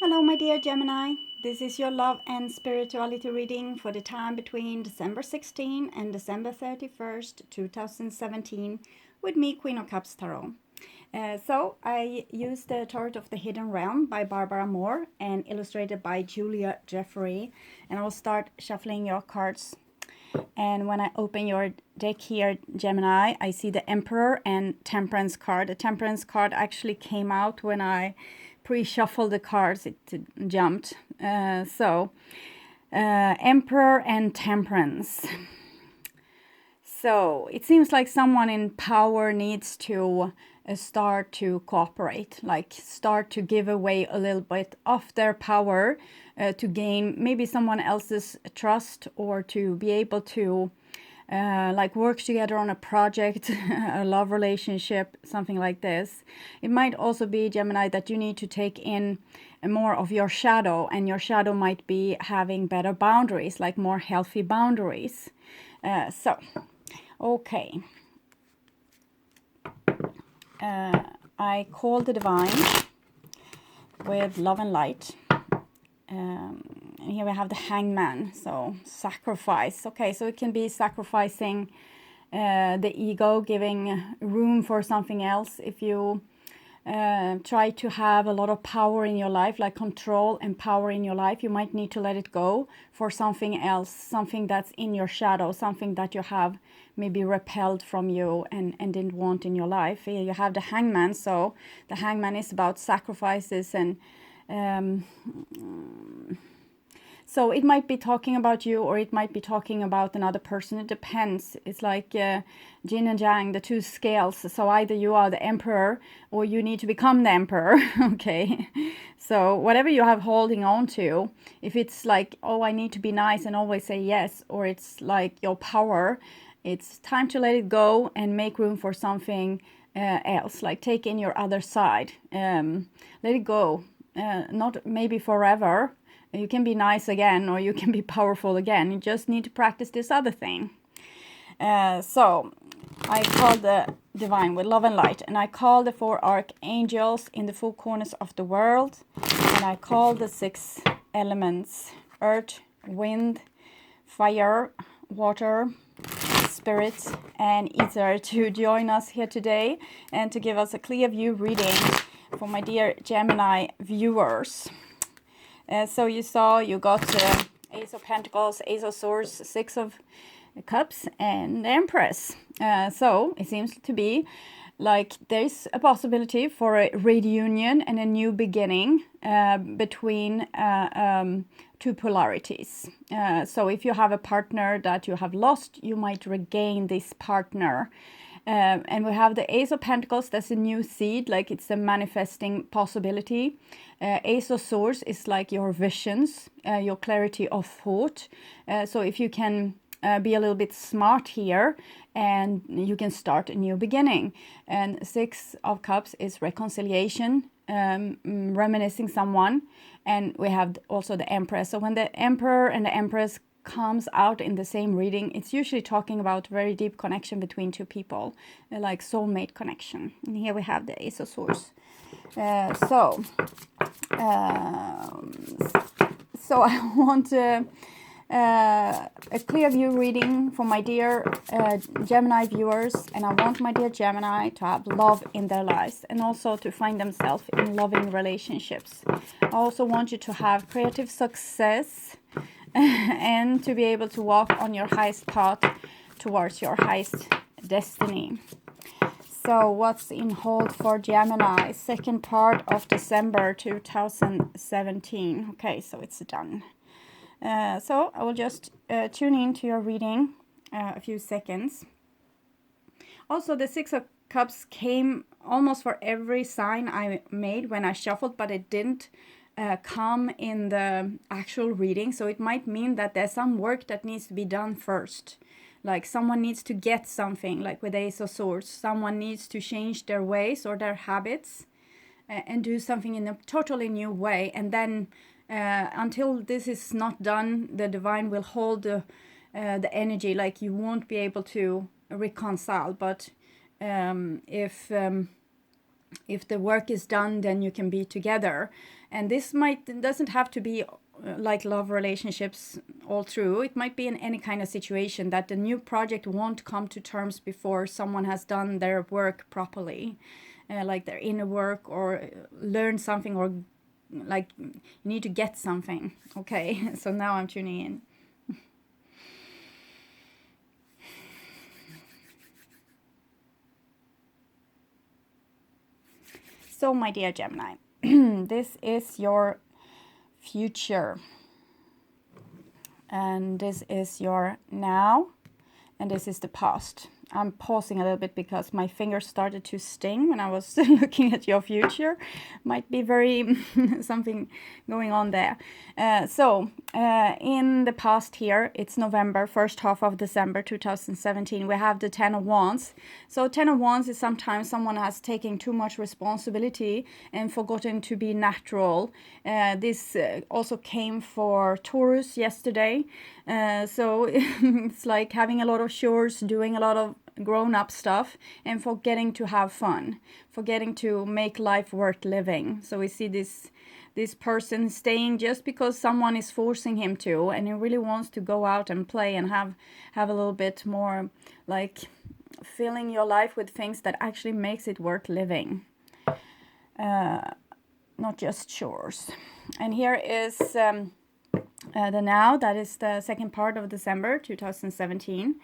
Hello, my dear Gemini. This is your love and spirituality reading for the time between December 16 and December 31st, 2017, with me, Queen of Cups Tarot. So I used the Tarot of the Hidden Realm by Barbara Moore and illustrated by Julia Jeffrey. And I will start shuffling your cards. And when I open your deck here, Gemini, I see the Emperor and Temperance card. The Temperance card actually came out when I pre-shuffled the cards. It jumped. Emperor and Temperance. So it seems like someone in power needs to start to cooperate, like start to give away a little bit of their power to gain maybe someone else's trust, or to be able to like work together on a project, a love relationship, something like this. It might also be, Gemini, that you need to take in more of your shadow, and your shadow might be having better boundaries, like more healthy boundaries. Okay. I call the divine with love and light. And here we have the hangman, so sacrifice. Okay, so it can be sacrificing the ego, giving room for something else. If you try to have a lot of power in your life, like control and power in your life, you might need to let it go for something else, something that's in your shadow, something that you have maybe repelled from you and didn't want in your life. Here you have the hangman, so the hangman is about sacrifices, and so it might be talking about you, or it might be talking about another person. It depends. It's like yin and yang, the two scales. So either you are the emperor, or you need to become the emperor. Okay. So whatever you have holding on to, if it's like, oh, I need to be nice and always say yes, or it's like your power, it's time to let it go and make room for something else. Like take in your other side. Let it go. Not maybe forever. You can be nice again, or you can be powerful again. You just need to practice this other thing. So I call the divine with love and light, and I call the 4 archangels in the 4 corners of the world, and I call the 6 elements: earth, wind, fire, water, spirit, and ether, to join us here today and to give us a clear view reading for my dear Gemini viewers. So you got Ace of Pentacles, Ace of Swords, 6 of Cups, and the Empress. So it seems to be like there's a possibility for a reunion and a new beginning between 2 polarities. So if you have a partner that you have lost, you might regain this partner. And we have the Ace of Pentacles. That's a new seed, like it's a manifesting possibility. Ace of Swords is like your visions, your clarity of thought. So if you can be a little bit smart here, and you can start a new beginning. And 6 of Cups is reconciliation, reminiscing someone. And we have also the Empress. So when the Emperor and the Empress comes out in the same reading, it's usually talking about very deep connection between 2 people, like soulmate connection. And here we have the Ace of Swords. So I want a clear view reading for my dear Gemini viewers, and I want my dear Gemini to have love in their lives, and also to find themselves in loving relationships. I also want you to have creative success and to be able to walk on your highest path towards your highest destiny. So what's in hold for Gemini? Second part of December 2017. Okay, so it's done. So I will just tune in to your reading a few seconds. Also, the 6 of Cups came almost for every sign I made when I shuffled, but it didn't come in the actual reading. So it might mean that there's some work that needs to be done first. Like someone needs to get something, like with Ace of Swords. Someone needs to change their ways or their habits and do something in a totally new way. And then until this is not done, the divine will hold the energy, like you won't be able to reconcile. But if if the work is done, then you can be together. And this doesn't have to be like love relationships all through. It might be in any kind of situation that the new project won't come to terms before someone has done their work properly, like their inner work, or learn something, or like you need to get something. Okay, so now I'm tuning in. So my dear Gemini, this is your future, and this is your now, and this is the past. I'm pausing a little bit because my fingers started to sting when I was looking at your future. Might be very something going on there. In the past here, it's November, first half of December 2017, we have the 10 of Wands. So 10 of Wands is sometimes someone has taken too much responsibility and forgotten to be natural. This also came for Taurus yesterday. So it's like having a lot of chores, doing a lot of grown-up stuff, and forgetting to have fun, forgetting to make life worth living. So we see this person staying just because someone is forcing him to, and he really wants to go out and play and have a little bit more, like filling your life with things that actually makes it worth living, not just chores. And here is the now, that is the second part of December 2017.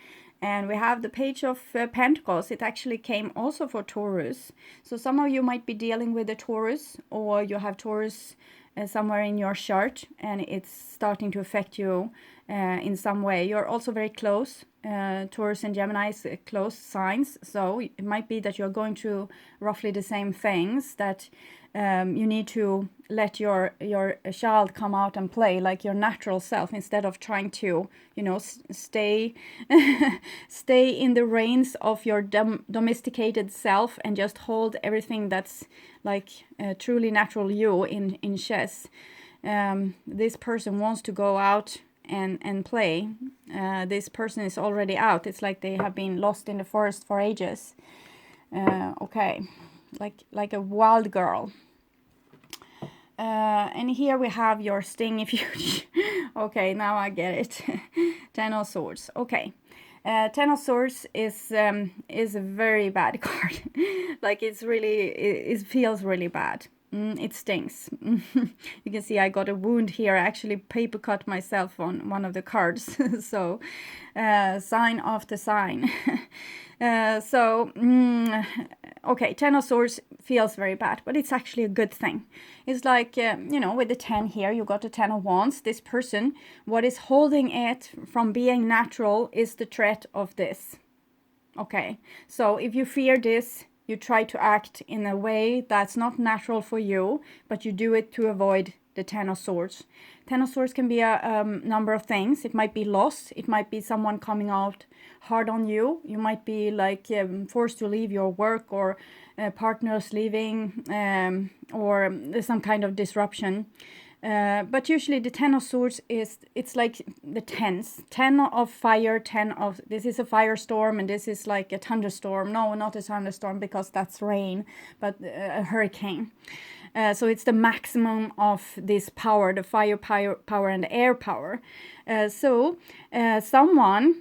And we have the Page of Pentacles. It actually came also for Taurus. So some of you might be dealing with a Taurus, or you have Taurus somewhere in your chart, and it's starting to affect you in some way. You're also very close. Taurus and Gemini is close signs. So it might be that you're going through roughly the same things, that you need to let your child come out and play like your natural self, instead of trying to, you know, stay in the reins of your domesticated self and just hold everything that's like truly natural you in chess. This person wants to go out and play. This person is already out. It's like they have been lost in the forest for ages. Okay, like a wild girl. And here we have your sting if you okay, now I get it. 10 of Swords. Okay. 10 of Swords is a very bad card. Like it feels really bad. It stings. You can see I got a wound here. I actually paper cut myself on one of the cards. So sign after sign. Okay, 10 of Swords feels very bad, but it's actually a good thing. It's like, you know, with the 10 here, you got the 10 of Wands. This person, what is holding it from being natural is the threat of this. Okay, so if you fear this, you try to act in a way that's not natural for you, but you do it to avoid the 10 of Swords. 10 of Swords can be a number of things. It might be loss. It might be someone coming out hard on you. You might be like forced to leave your work, or partners leaving, or there's some kind of disruption. But usually the 10 of Swords it's like the 10s. 10 of fire, 10 of, this is a firestorm, and this is like a thunderstorm. No, not a thunderstorm, because that's rain, but a hurricane. So it's the maximum of this power, the fire power and the air power. Someone,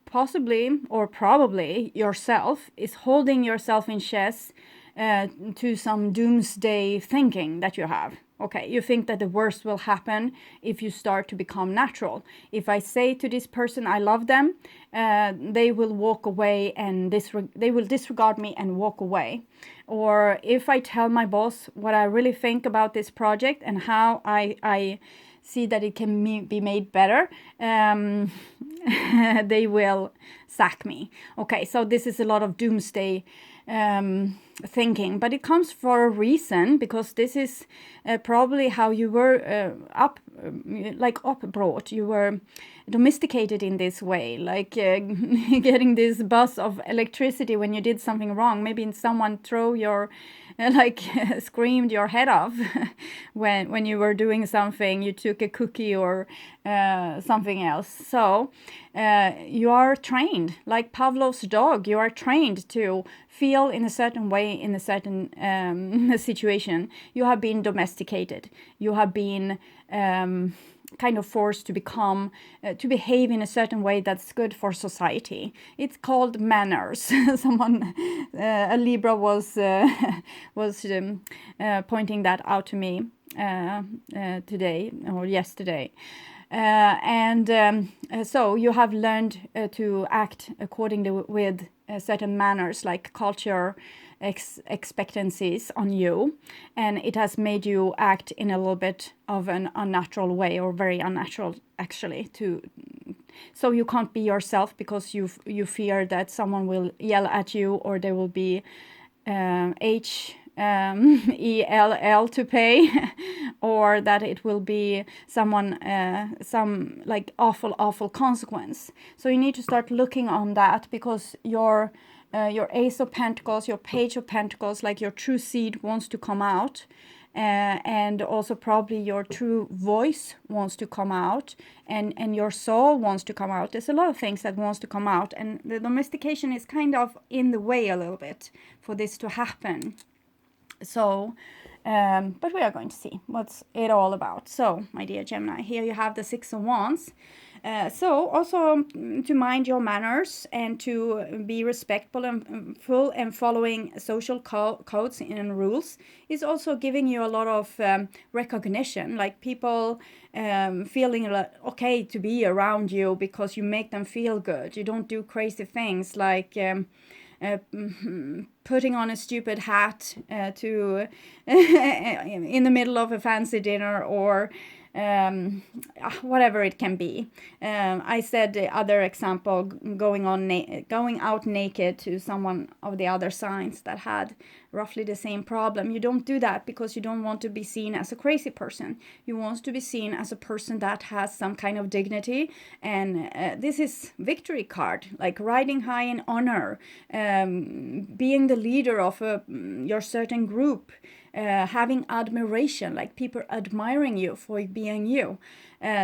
possibly or probably yourself, is holding yourself in chess to some doomsday thinking that you have. Okay, you think that the worst will happen if you start to become natural. If I say to this person I love them, they will walk away and they will disregard me and walk away. Or if I tell my boss what I really think about this project and how I see that it can be made better, they will sack me. Okay, so this is a lot of doomsday thinking, but it comes for a reason, because this is probably how you were upbrought. You were domesticated in this way, like getting this buzz of electricity when you did something wrong. Maybe someone throw your like screamed your head off when you were doing something, you took a cookie or something else. So you are trained, like Pavlov's dog. You are trained to feel in a certain way in a certain situation. You have been domesticated. You have been kind of forced to become, to behave in a certain way that's good for society. It's called manners. Someone, a Libra was pointing that out to me today or yesterday. So you have learned to act according to with certain manners, like culture expectancies on you, and it has made you act in a little bit of an unnatural way, or very unnatural actually, so you can't be yourself because you fear that someone will yell at you, or there will be HELL to pay, or that it will be someone some like awful consequence. So you need to start looking on that, because your Ace of Pentacles, your Page of Pentacles, like your true seed wants to come out, and also probably your true voice wants to come out, and your soul wants to come out. There's a lot of things that wants to come out, and the domestication is kind of in the way a little bit for this to happen. So but we are going to see what's it all about. So my dear Gemini, here you have the Six of Wands. So also to mind your manners and to be respectful and full and following social codes and rules is also giving you a lot of recognition, like people feeling okay to be around you because you make them feel good. You don't do crazy things like putting on a stupid hat to in the middle of a fancy dinner, or whatever it can be. I said the other example, going out naked to someone of the other signs that had roughly the same problem. You don't do that because you don't want to be seen as a crazy person. You want to be seen as a person that has some kind of dignity, and this is victory card, like riding high in honor, being the leader of your certain group, having admiration, like people admiring you for being you.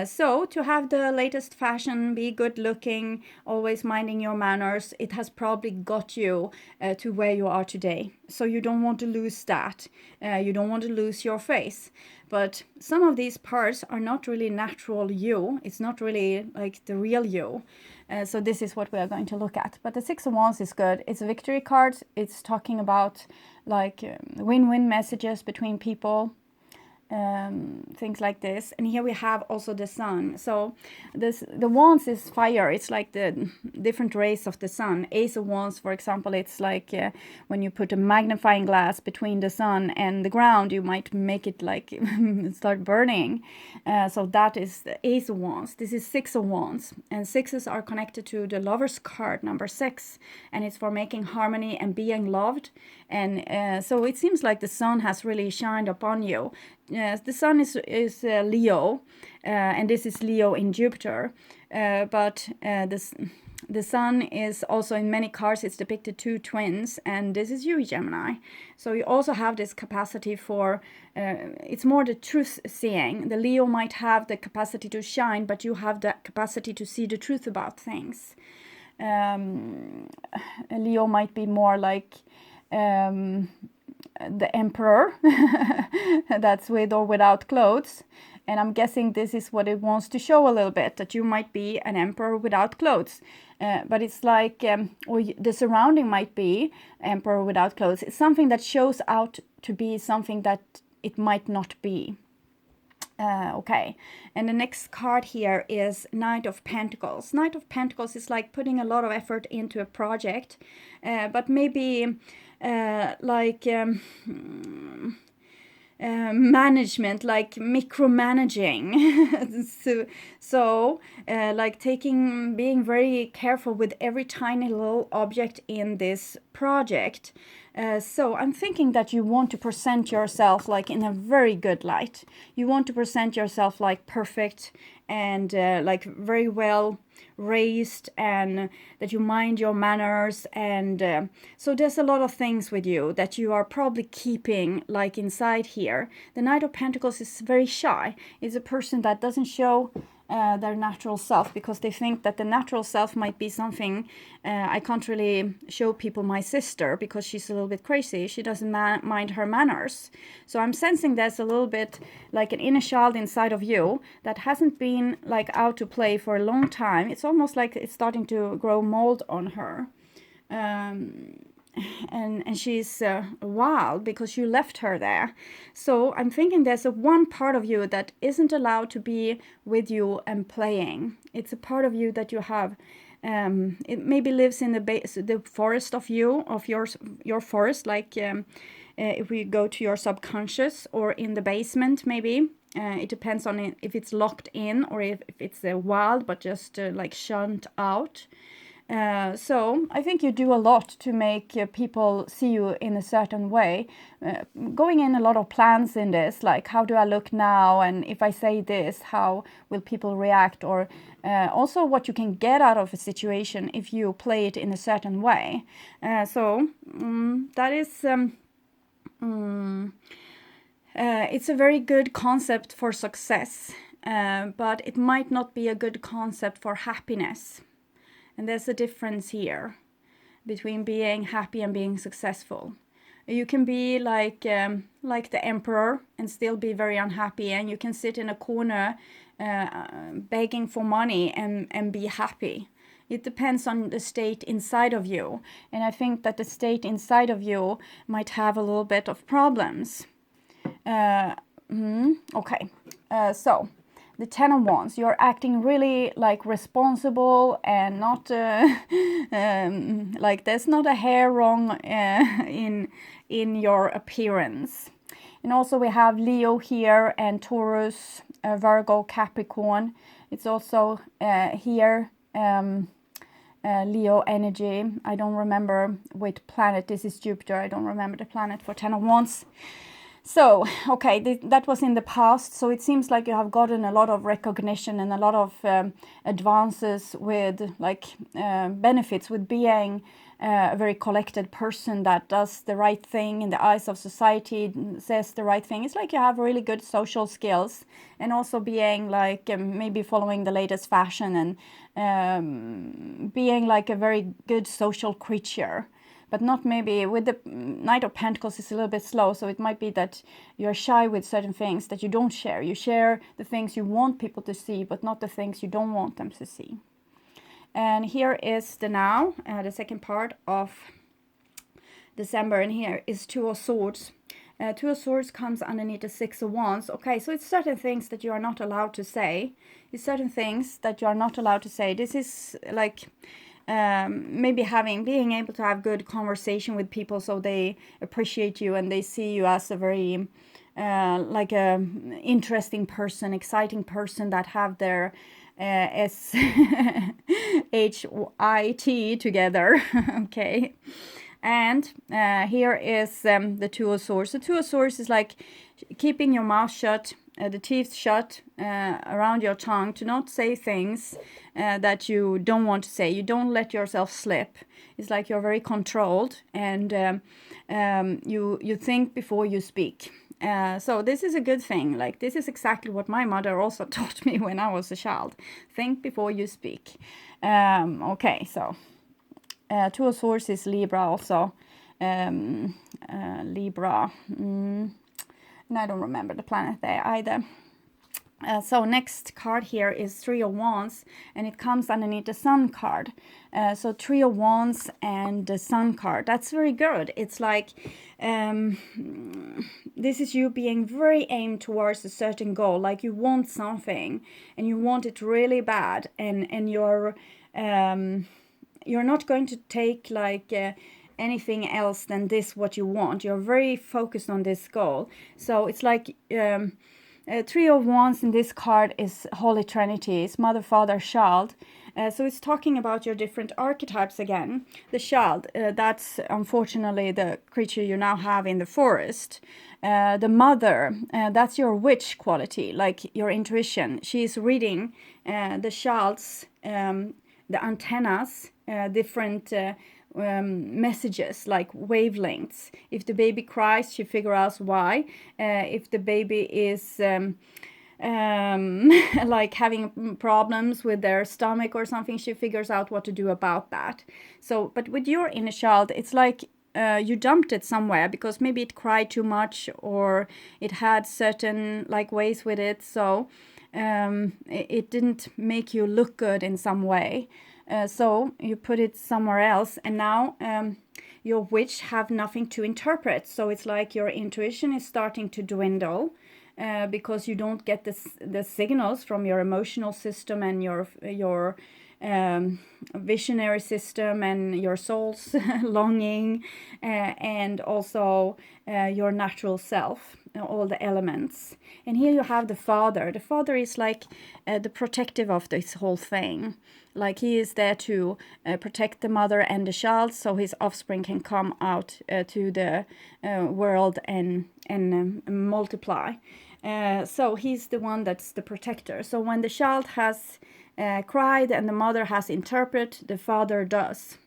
So to have the latest fashion, be good looking, always minding your manners, it has probably got you to where you are today. So you don't want to lose that. You don't want to lose your face. But some of these parts are not really natural you. It's not really like the real you. So this is what we are going to look at. But the Six of Wands is good. It's a victory card. It's talking about like win-win messages between people, things like this. And here we have also the sun. So the wands is fire. It's like the different rays of the sun. Ace of Wands, for example, it's like when you put a magnifying glass between the sun and the ground, you might make it like start burning. So that is the Ace of Wands. This is Six of Wands, and sixes are connected to the Lover's card, number 6, and it's for making harmony and being loved. And so it seems like the sun has really shined upon you. The sun is Leo, and this is Leo in Jupiter, but the sun is also in many cards, it's depicted 2 twins, and this is you, Gemini. So you also have this capacity for, it's more the truth seeing. The Leo might have the capacity to shine, but you have the capacity to see the truth about things. Leo might be more like the emperor that's with or without clothes, and I'm guessing this is what it wants to show a little bit, that you might be an emperor without clothes, but it's like or the surrounding might be emperor without clothes. It's something that shows out to be something that it might not be. Okay, and the next card here is Knight of Pentacles. Knight of Pentacles is like putting a lot of effort into a project, but maybe management, like micromanaging. so like being very careful with every tiny little object in this project. So I'm thinking that you want to present yourself like in a very good light. You want to present yourself like perfect and like very well raised, and that you mind your manners. And so there's a lot of things with you that you are probably keeping like inside here. The Knight of Pentacles is very shy. It's a person that doesn't show their natural self, because they think that the natural self might be something. I can't really show people my sister because she's a little bit crazy. She doesn't mind her manners. So I'm sensing there's a little bit like an inner child inside of you that hasn't been like out to play for a long time. It's almost like it's starting to grow mold on her. And she's wild because you left her there. So I'm thinking there's one part of you that isn't allowed to be with you and playing. It's a part of you that you have. It maybe lives in the forest of you, of your forest, like if we go to your subconscious, or in the basement maybe. It depends on it, if it's locked in or if it's wild but just like shunned out. So I think you do a lot to make people see you in a certain way, going in a lot of plans in this, like how do I look now, and if I say this, how will people react, or also what you can get out of a situation if you play it in a certain way. So that is it's a very good concept for success, but it might not be a good concept for happiness. And there's a difference here between being happy and being successful. You can be like the emperor and still be very unhappy, and you can sit in a corner begging for money and be happy. It depends on the state inside of you. And I think that the state inside of you might have a little bit of problems. Okay, so the Ten of Wands, you're acting really like responsible and not like there's not a hair wrong in your appearance. And also we have Leo here and Taurus, Virgo, Capricorn. It's also here Leo energy. I don't remember which planet. This is Jupiter. I don't remember the planet for Ten of Wands. So, okay, that was in the past. So it seems like you have gotten a lot of recognition and a lot of advances with like benefits with being a very collected person that does the right thing in the eyes of society, says the right thing. It's like you have really good social skills, and also being like maybe following the latest fashion and being like a very good social creature. But not maybe with the Knight of Pentacles is a little bit slow. So it might be that you're shy with certain things that you don't share. You share the things you want people to see, but not the things you don't want them to see. And here is the now, the second part of December. And here is Two of Swords. Two of Swords comes underneath the Six of Wands. Okay, so it's certain things that you are not allowed to say. It's certain things that you are not allowed to say. This is like... maybe being able to have good conversation with people, so they appreciate you and they see you as a very like a interesting person, exciting person that have their SHIT together. Okay, and here is the Two of Swords. The Two of Swords is like keeping your mouth shut, the teeth shut around your tongue, to not say things that you don't want to say. You don't let yourself slip. It's like you're very controlled, and you think before you speak. So this is a good thing. Like, this is exactly what my mother also taught me when I was a child. Think before you speak. Okay, so Two of Swords is Libra also. Libra. And I don't remember the planet there either. So next card here is Three of Wands, and it comes underneath the Sun card. So Three of Wands and the Sun card. That's very good. It's like this is you being very aimed towards a certain goal. Like you want something and you want it really bad, and you're not going to take like anything else than this what you want. You're very focused on this goal. So it's like Three of Wands in this card is Holy Trinity. It's Mother, Father, Child. So it's talking about your different archetypes again. The child, that's unfortunately the creature you now have in the forest. The mother, that's your witch quality, like your intuition. She's reading the child's, the antennas, different messages like wavelengths. If the baby cries, she figures out why. If the baby is like having problems with their stomach or something, she figures out what to do about that. So, but with your inner child, it's like you dumped it somewhere because maybe it cried too much or it had certain like ways with it. So it didn't make you look good in some way. So you put it somewhere else, and now your witch have nothing to interpret. So it's like your intuition is starting to dwindle because you don't get the signals from your emotional system and your visionary system and your soul's longing, and also your natural self, all the elements. And here you have the father. The father is like the protective of this whole thing. Like he is there to protect the mother and the child, so his offspring can come out to the world and multiply. So he's the one that's the protector. So when the child has cried and the mother has interpreted, the father does.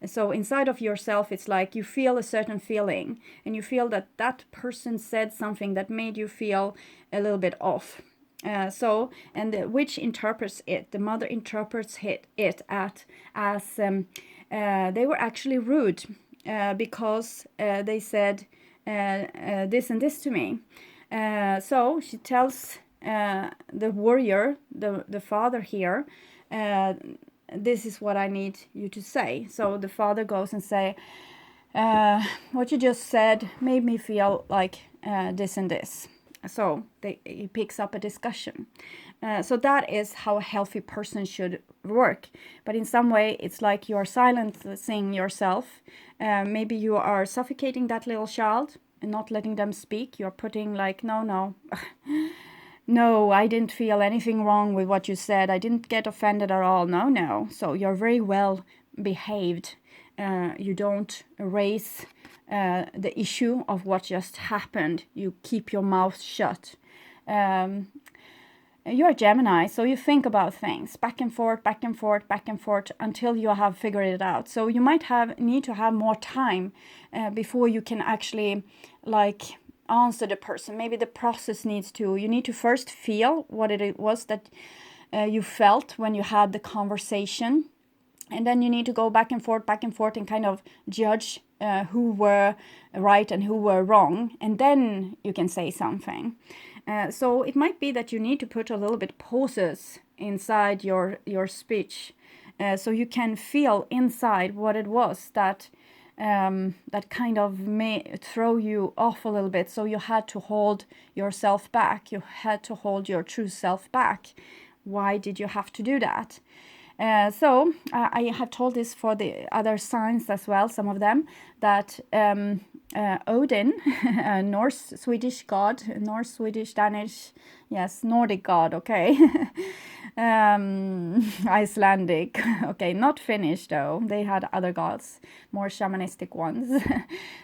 So inside of yourself, it's like you feel a certain feeling, and you feel that that person said something that made you feel a little bit off. And the witch interprets it. The mother interprets it as they were actually rude because they said this and this to me. So she tells the warrior, the father here, this is what I need you to say. So the father goes and say, what you just said made me feel like this and this. So he picks up a discussion. So that is how a healthy person should work. But in some way, it's like you are silencing yourself. Maybe you are suffocating that little child and not letting them speak. You're putting like, no, no, I didn't feel anything wrong with what you said. I didn't get offended at all. No. So you're very well behaved. You don't raise the issue of what just happened. You keep your mouth shut. You're a Gemini, so you think about things back and forth until you have figured it out. So you might need to have more time before you can actually like answer the person. Maybe the process you need to first feel what it was that you felt when you had the conversation. And then you need to go back and forth and kind of judge who were right and who were wrong. And then you can say something. So it might be that you need to put a little bit pauses inside your speech. So you can feel inside what it was that kind of may throw you off a little bit. So you had to hold yourself back. You had to hold your true self back. Why did you have to do that? So I have told this for the other signs as well, some of them, that Odin, a Norse, Swedish god, Norse, Swedish, Danish, yes, Nordic god, okay. Icelandic, okay, not Finnish though, they had other gods, more shamanistic ones.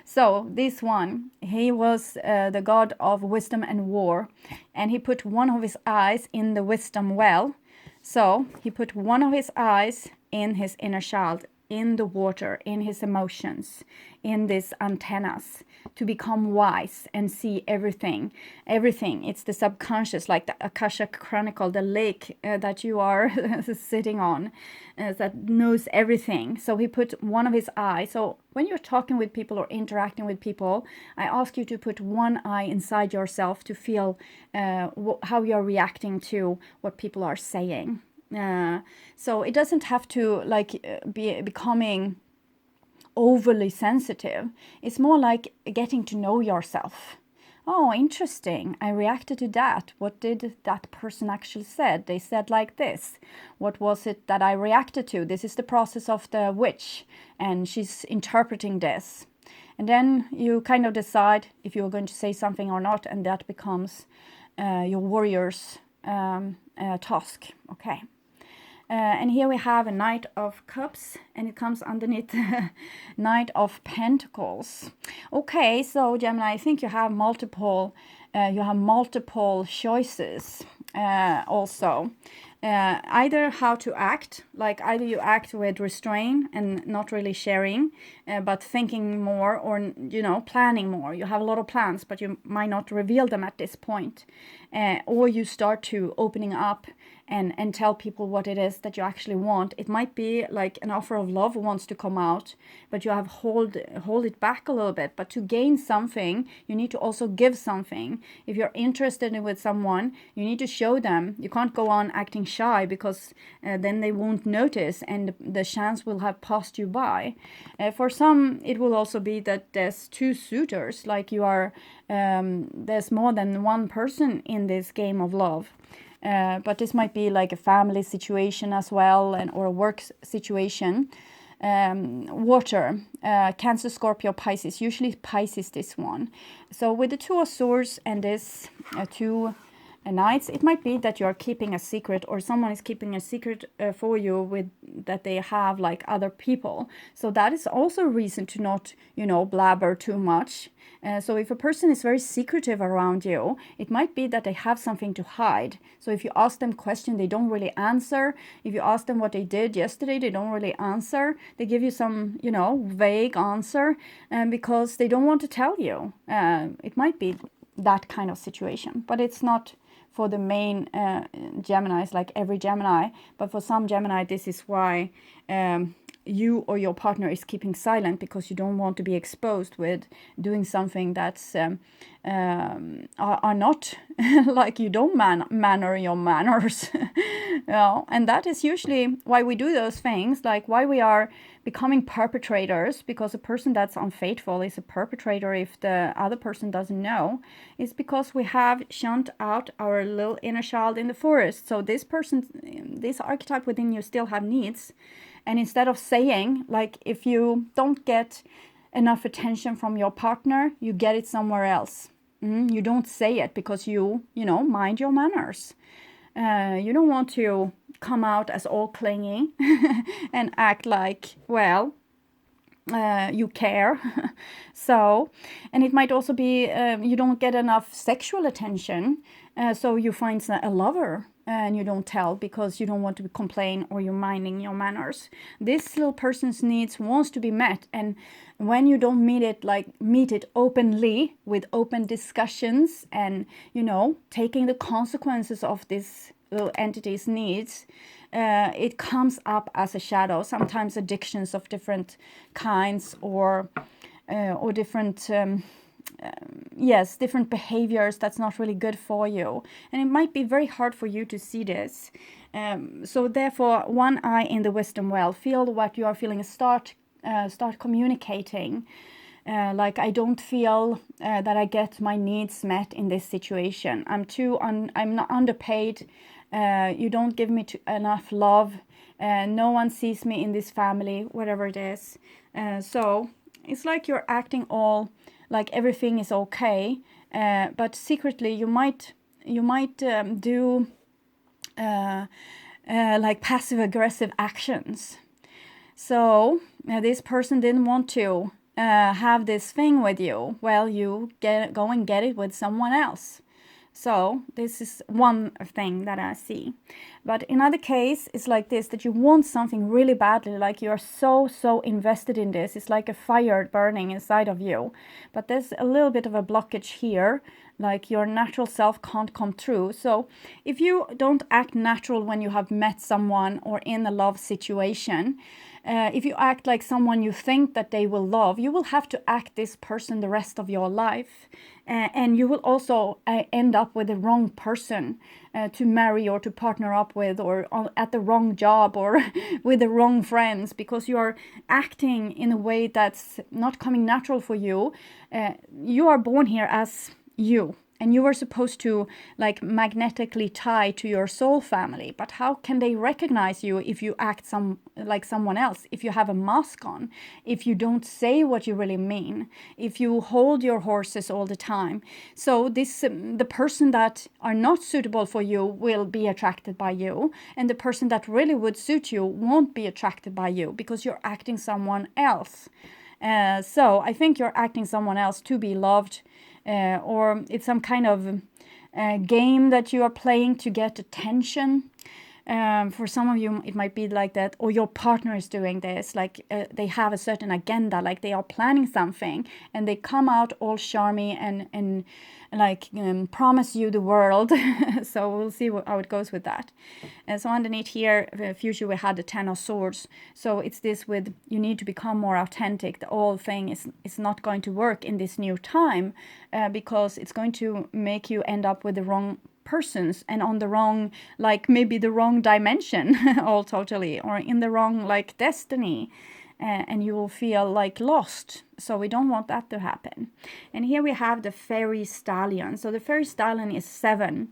So this one, he was the god of wisdom and war, and he put one of his eyes in the wisdom well. So he put one of his eyes in his inner child, in the water, in his emotions, in these antennas, to become wise and see everything. It's the subconscious, like the Akasha Chronicle, the lake that you are sitting on, that knows everything. So he put one of his eyes. So when you're talking with people or interacting with people, I ask you to put one eye inside yourself to feel how you're reacting to what people are saying. So it doesn't have to be becoming overly sensitive. It's more like getting to know yourself. Oh, interesting. I reacted to that. What did that person actually said? They said like this. What was it that I reacted to? This is the process of the witch, and she's interpreting this. And then you kind of decide if you're going to say something or not, and that becomes your warrior's task. Okay. And here we have a Knight of Cups, and it comes underneath Knight of Pentacles. Okay, so Gemini, I think you have multiple choices also. Either how to act, like either you act with restraint and not really sharing, but thinking more, or, you know, planning more. You have a lot of plans, but you might not reveal them at this point. Or you start to opening up and tell people what it is that you actually want. It might be like an offer of love wants to come out, but you have hold it back a little bit. But to gain something, you need to also give something. If you're interested in with someone, you need to show them. You can't go on acting shy, because then they won't notice and the chance will have passed you by. For some, it will also be that there's two suitors, like you are, there's more than one person in this game of love. But this might be like a family situation as well, or a work situation. Water, Cancer, Scorpio, Pisces, usually Pisces this one. So with the Two of Swords and this two Knights, it might be that you are keeping a secret, or someone is keeping a secret for you, with that they have like other people. So that is also a reason to not, you know, blabber too much. So if a person is very secretive around you, it might be that they have something to hide. So if you ask them questions, they don't really answer. If you ask them what they did yesterday, they don't really answer. They give you some, you know, vague answer, because they don't want to tell you. It might be that kind of situation, but it's not for the main Geminis, like every Gemini. But for some Gemini, this is why you or your partner is keeping silent, because you don't want to be exposed with doing something that's are not like you don't manner your manners. You know? And that is usually why we do those things, like why we are becoming perpetrators, because a person that's unfaithful is a perpetrator if the other person doesn't know. It's because we have shunned out our little inner child in the forest. So this person, this archetype within you still have needs. And instead of saying, like, if you don't get enough attention from your partner, you get it somewhere else. You don't say it because you know, mind your manners. You don't want to come out as all clingy and act like, well, you care. So, and it might also be you don't get enough sexual attention, so you find a lover and you don't tell because you don't want to complain, or you're minding your manners. This little person's needs wants to be met, and when you don't meet it openly with open discussions, and, you know, taking the consequences of this little entity's needs, it comes up as a shadow. Sometimes addictions of different kinds, or different different behaviors that's not really good for you, and it might be very hard for you to see this. So therefore, one eye in the wisdom well. Feel what you are feeling. Start communicating. Like, I don't feel that I get my needs met in this situation. I'm not underpaid. You don't give me enough love. No one sees me in this family, whatever it is. So it's like you're acting all like everything is okay, but secretly you might do like passive aggressive actions. So this person didn't want to have this thing with you. Well, you go and get it with someone else. So this is one thing that I see. But in other case, it's like this, that you want something really badly, like you're so invested in this. It's like a fire burning inside of you. But there's a little bit of a blockage here, like your natural self can't come through. So if you don't act natural when you have met someone or in a love situation, if you act like someone you think that they will love, you will have to act this person the rest of your life. And you will also end up with the wrong person to marry or to partner up with, or at the wrong job, or with the wrong friends, because you are acting in a way that's not coming natural for you. You are born here as you, and you were supposed to like magnetically tie to your soul family. But how can they recognize you if you act like someone else, if you have a mask on, if you don't say what you really mean, if you hold your horses all the time? So this the person that are not suitable for you will be attracted by you, and the person that really would suit you won't be attracted by you because you're acting someone else. So I think you're acting someone else to be loved, or it's some kind of game that you are playing to get attention. For some of you, it might be like that, or your partner is doing this, like they have a certain agenda, like they are planning something, and they come out all charmy and like promise you the world. So we'll see how it goes with that. And so underneath here, future, we had the 10 of Swords. So it's this with, you need to become more authentic. The old thing is not going to work in this new time, because it's going to make you end up with the wrong persons and on the wrong, like maybe the wrong dimension all totally, or in the wrong like destiny, and you will feel like lost. So we don't want that to happen. And here we have the fairy stallion. So the fairy stallion is 7.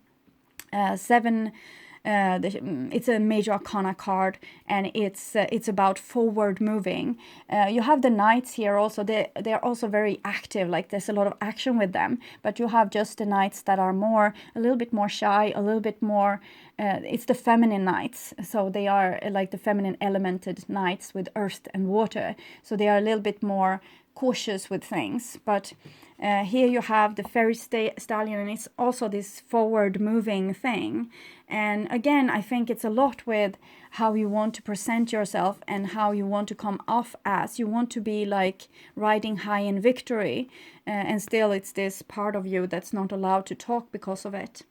It's a major arcana card, and it's about forward moving. You have the knights here also. They're also very active, like there's a lot of action with them. But you have just the knights that are a little bit more shy, a little bit more, it's the feminine knights. So they are like the feminine elemented knights with earth and water. So they are a little bit more cautious with things. But here you have the fairy stallion, and it's also this forward moving thing. And again, I think it's a lot with how you want to present yourself and how you want to come off as. You want to be like riding high in victory, and still it's this part of you that's not allowed to talk because of it.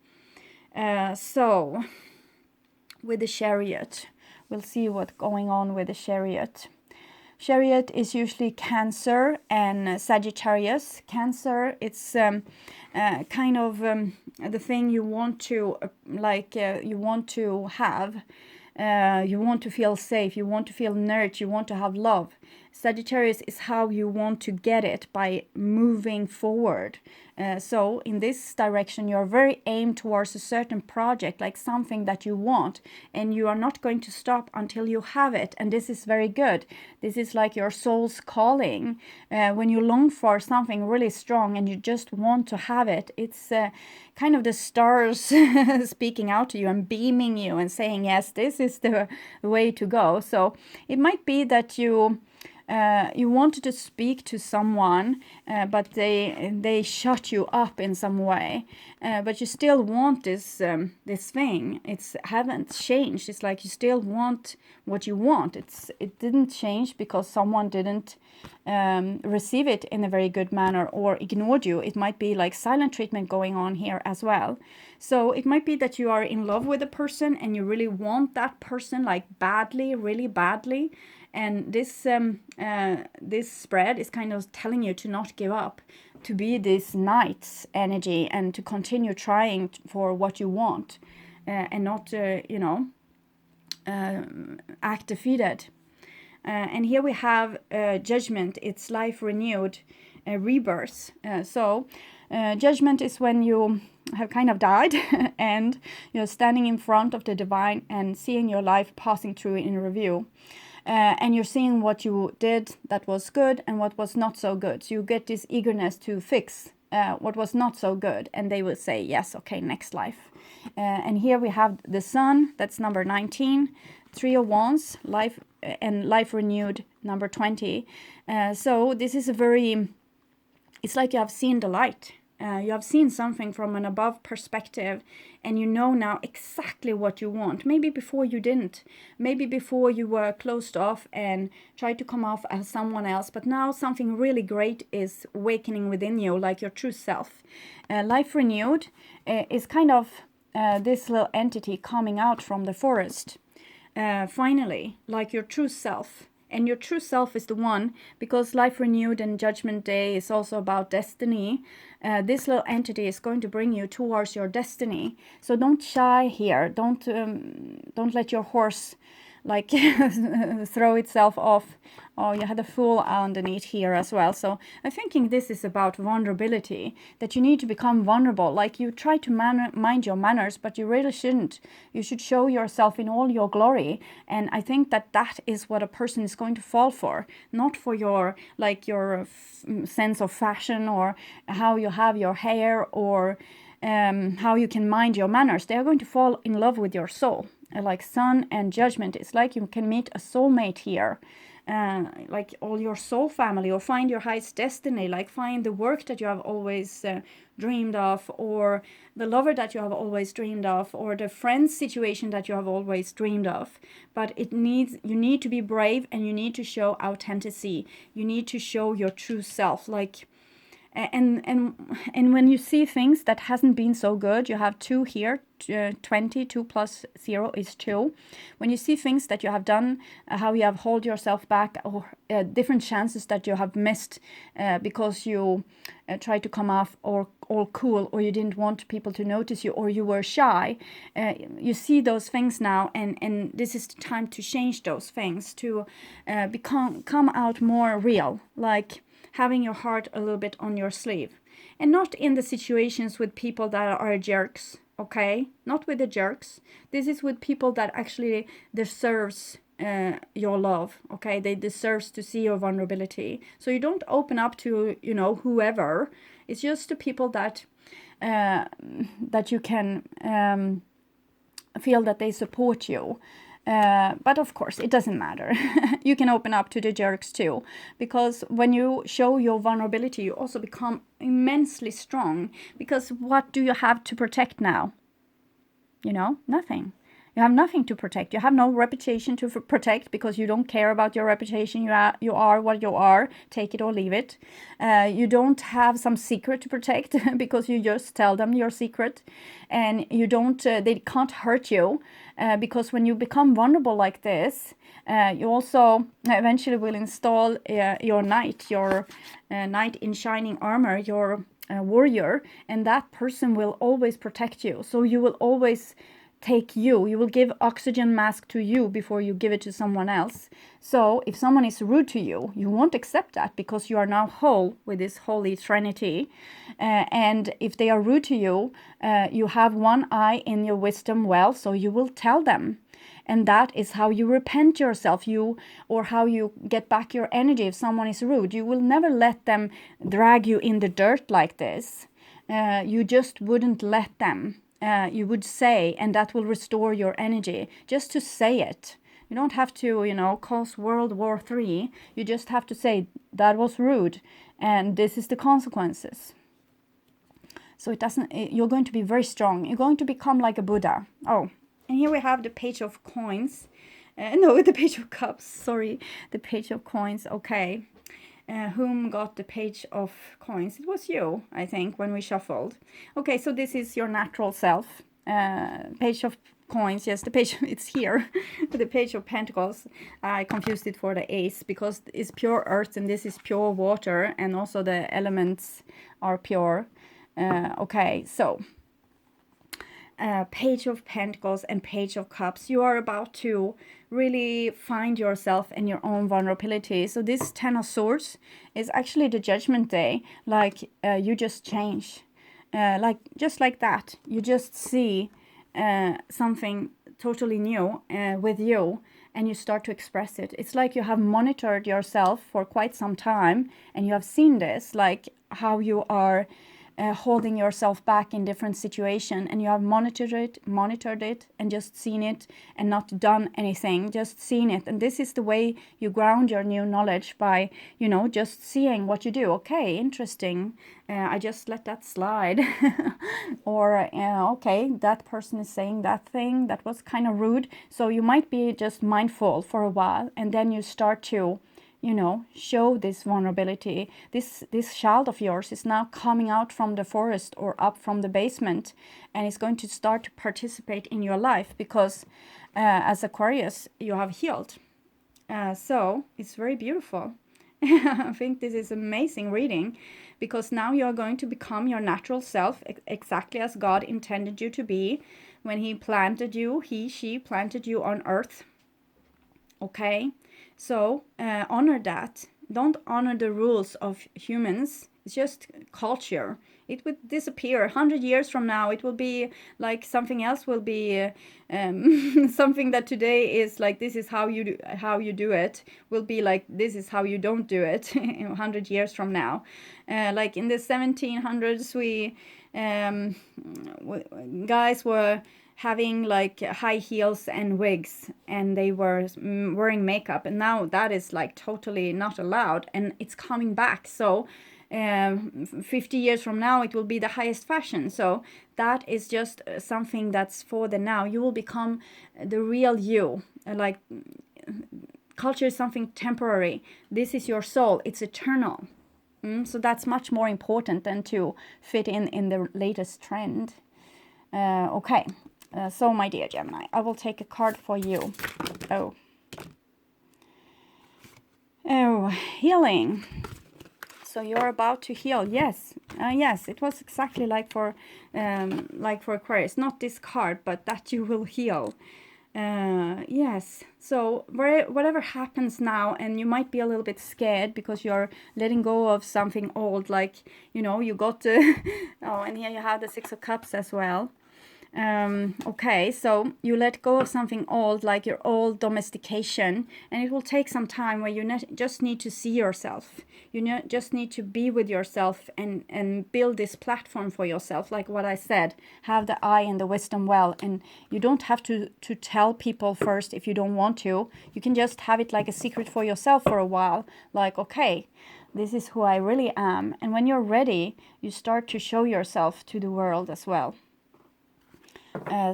So with the chariot, we'll see what's going on with the chariot. Chariot is usually Cancer and Sagittarius. Cancer, it's kind of the thing you want to you want to have. You want to feel safe, you want to feel nurtured, you want to have love. Sagittarius is how you want to get it, by moving forward. So in this direction, you're very aimed towards a certain project, like something that you want, and you are not going to stop until you have it. And this is very good. This is like your soul's calling. When you long for something really strong and you just want to have it, it's kind of the stars speaking out to you and beaming you and saying, yes, this is the way to go. So it might be that you wanted to speak to someone, but they shut you up in some way. But you still want this thing. It haven't changed. It's like you still want what you want. It didn't change because someone didn't receive it in a very good manner or ignored you. It might be like silent treatment going on here as well. So it might be that you are in love with a person and you really want that person like badly, really badly. And this spread is kind of telling you to not give up, to be this knight's energy and to continue trying for what you want, and not, act defeated. And here we have judgment. It's life renewed, rebirth. So judgment is when you have kind of died and you're standing in front of the divine and seeing your life passing through in review. And you're seeing what you did that was good and what was not so good. So you get this eagerness to fix what was not so good. And they will say, yes, okay, next life. And here we have the sun, that's number 19. 3 of Wands, life and life renewed, number 20. So this is it's like you have seen the light. You have seen something from an above perspective, and you know now exactly what you want. Maybe before you didn't. Maybe before you were closed off and tried to come off as someone else. But now something really great is awakening within you, like your true self. Life renewed is kind of this little entity coming out from the forest. Finally, like your true self. And your true self is the one, because life renewed and judgment day is also about destiny. This little entity is going to bring you towards your destiny. So don't shy here. Don't let your horse like throw itself off. Oh, you had a fool underneath here as well. So I'm thinking this is about vulnerability, that you need to become vulnerable. Like you try to mind your manners, but you really shouldn't. You should show yourself in all your glory. And I think that that is what a person is going to fall for, not for your, like your sense of fashion or how you have your hair or how you can mind your manners. They are going to fall in love with your soul. Like sun and judgment. It's like you can meet a soulmate here. Like all your soul family, or find your highest destiny, like find the work that you have always dreamed of, or the lover that you have always dreamed of, or the friend situation that you have always dreamed of. But you need to be brave, and you need to show authenticity. You need to show your true self. Like and when you see things that hasn't been so good, you have 2 here, 20, 2 plus 0 is 2. When you see things that you have done, how you have held yourself back, or different chances that you have missed because you tried to come off or all cool, or you didn't want people to notice you, or you were shy, you see those things now, and this is the time to change those things, to come out more real, like having your heart a little bit on your sleeve, and not in the situations with people that are jerks. Okay, not with the jerks. This is with people that actually deserves your love. Okay, they deserves to see your vulnerability. So you don't open up to whoever. It's just the people that that you can feel that they support you. But of course, it doesn't matter. You can open up to the jerks too, because when you show your vulnerability, you also become immensely strong. Because what do you have to protect now? Nothing. You have nothing to protect. You have no reputation to protect, because you don't care about your reputation. You are what you are. Take it or leave it. You don't have some secret to protect because you just tell them your secret, and you don't. They can't hurt you because when you become vulnerable like this, you also eventually will install your knight, your knight in shining armor, your warrior, and that person will always protect you. So you will always take you will give oxygen mask to you before you give it to someone else. So if someone is rude to you, you won't accept that, because you are now whole with this holy trinity. And if they are rude to you, you have one eye in your wisdom well, so you will tell them. And that is how you repent yourself, or how you get back your energy. If someone is rude, you will never let them drag you in the dirt like this. You just wouldn't let them. You would say, and that will restore your energy, just to say it. You don't have to, cause World War III. You just have to say, that was rude, and this is the consequences. So you're going to be very strong. You're going to become like a Buddha. Oh, and here we have the Page of Coins. No, the Page of Cups, sorry. The Page of Coins, okay. Whom got the Page of Coins? It was you, I think, when we shuffled. Okay, so this is your natural self. Page of Coins, yes, the page, it's here. The Page of Pentacles. I confused it for the Ace, because it's pure earth and this is pure water, and also the elements are pure. Okay, so Page of Pentacles and Page of Cups. You are about to really find yourself and your own vulnerability. So this Ten of Swords is actually the Judgment Day. Like you just change, just like that. You just see something totally new with you, and you start to express it. It's like you have monitored yourself for quite some time, and you have seen this, like how you are holding yourself back in different situations, and you have monitored it and just seen it and not done anything, just seen it. And this is the way you ground your new knowledge, by just seeing what you do. Okay, interesting, I just let that slide. Or okay, that person is saying that thing that was kind of rude, so you might be just mindful for a while, and then you start to show this vulnerability. This child of yours is now coming out from the forest or up from the basement, and is going to start to participate in your life, because as Aquarius, you have healed. So it's very beautiful. I think this is amazing reading, because now you are going to become your natural self, exactly as God intended you to be when he planted you, she planted you on earth. Okay, so honor that. Don't honor the rules of humans. It's just culture. It would disappear 100 years from now. It will be like something else will be something that today is like this is how you do it will be like this is how you don't do it 100 years from now. Like in the 1700s, guys were having like high heels and wigs, and they were wearing makeup, and now that is like totally not allowed, and it's coming back. So 50 years from now it will be the highest fashion. So that is just something that's for the now. You will become the real you. Like culture is something temporary. This is your soul. It's eternal. So that's much more important than to fit in the latest trend. Okay. So, my dear Gemini, I will take a card for you. Oh, healing. So you're about to heal. Yes, yes. It was exactly like for Aquarius. Not this card, but that you will heal. Yes. So whatever happens now, and you might be a little bit scared because you're letting go of something old. Like you got the oh, and here you have the Six of Cups as well. Okay, so you let go of something old, like your old domestication, and it will take some time where you just need to see yourself. You just need to be with yourself and build this platform for yourself. Like what I said, have the eye and the wisdom well, and you don't have to tell people first if you don't want to. You can just have it like a secret for yourself for a while. Like, okay, this is who I really am. And when you're ready, you start to show yourself to the world as well.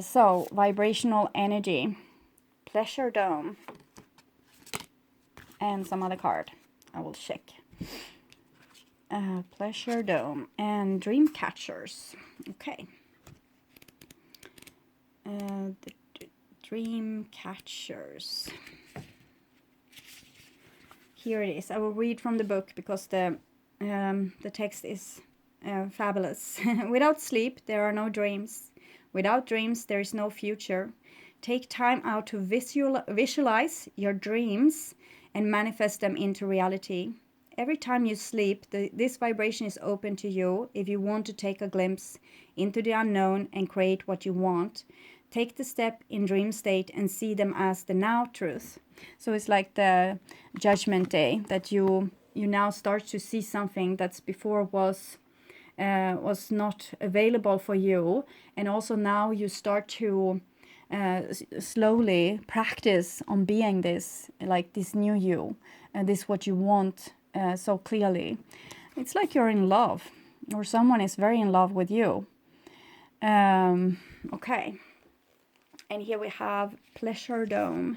So, vibrational energy, pleasure dome, and some other card. I will check. Pleasure dome and dream catchers. Okay. The dream catchers. Here it is. I will read from the book because the text is fabulous. Without sleep, there are no dreams. Without dreams, there is no future. Take time out to visualize your dreams and manifest them into reality. Every time you sleep, this vibration is open to you if you want to take a glimpse into the unknown and create what you want. Take the step in dream state and see them as the now truth. So it's like the judgment day that you now start to see something that's before was not available for you, and also now you start to slowly practice on being this, like this new you, and this what you want so clearly. It's like you're in love, or someone is very in love with you. Okay, and here we have pleasure dome,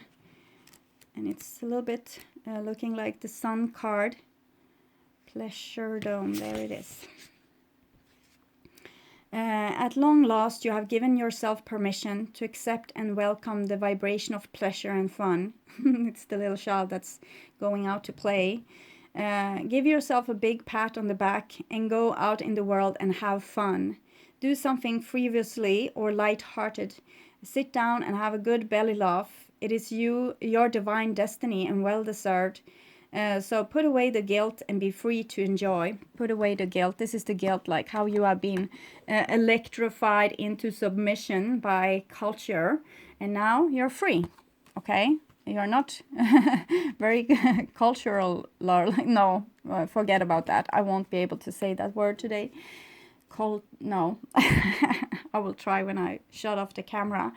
and it's a little bit looking like the sun card. Pleasure dome, there it is. At long last, you have given yourself permission to accept and welcome the vibration of pleasure and fun. It's the little child that's going out to play. Give yourself a big pat on the back and go out in the world and have fun. Do something frivolously or light-hearted. Sit down and have a good belly laugh. It is your divine destiny, and well-deserved. So put away the guilt and be free to enjoy. Put away the guilt. This is the guilt, like how you have been electrified into submission by culture, and now you're free. Okay, you're not very cultural. No, forget about that. I won't be able to say that word today. No, I will try when I shut off the camera.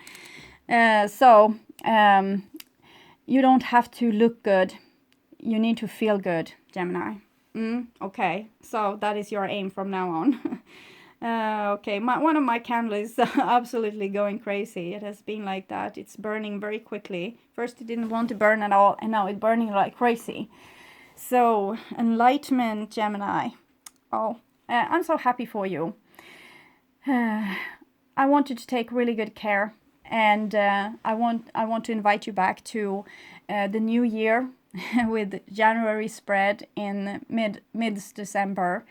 You don't have to look good. You need to feel good, Gemini. Okay, so that is your aim from now on. Okay, one of my candles is absolutely going crazy. It has been like that. It's burning very quickly. First it didn't want to burn at all, and now it's burning like crazy. So, enlightenment, Gemini. Oh, I'm so happy for you. I want you to take really good care, and I want to invite you back to the new year with January spread in mid-December,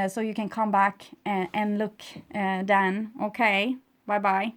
so you can come back and look then. Okay, bye bye.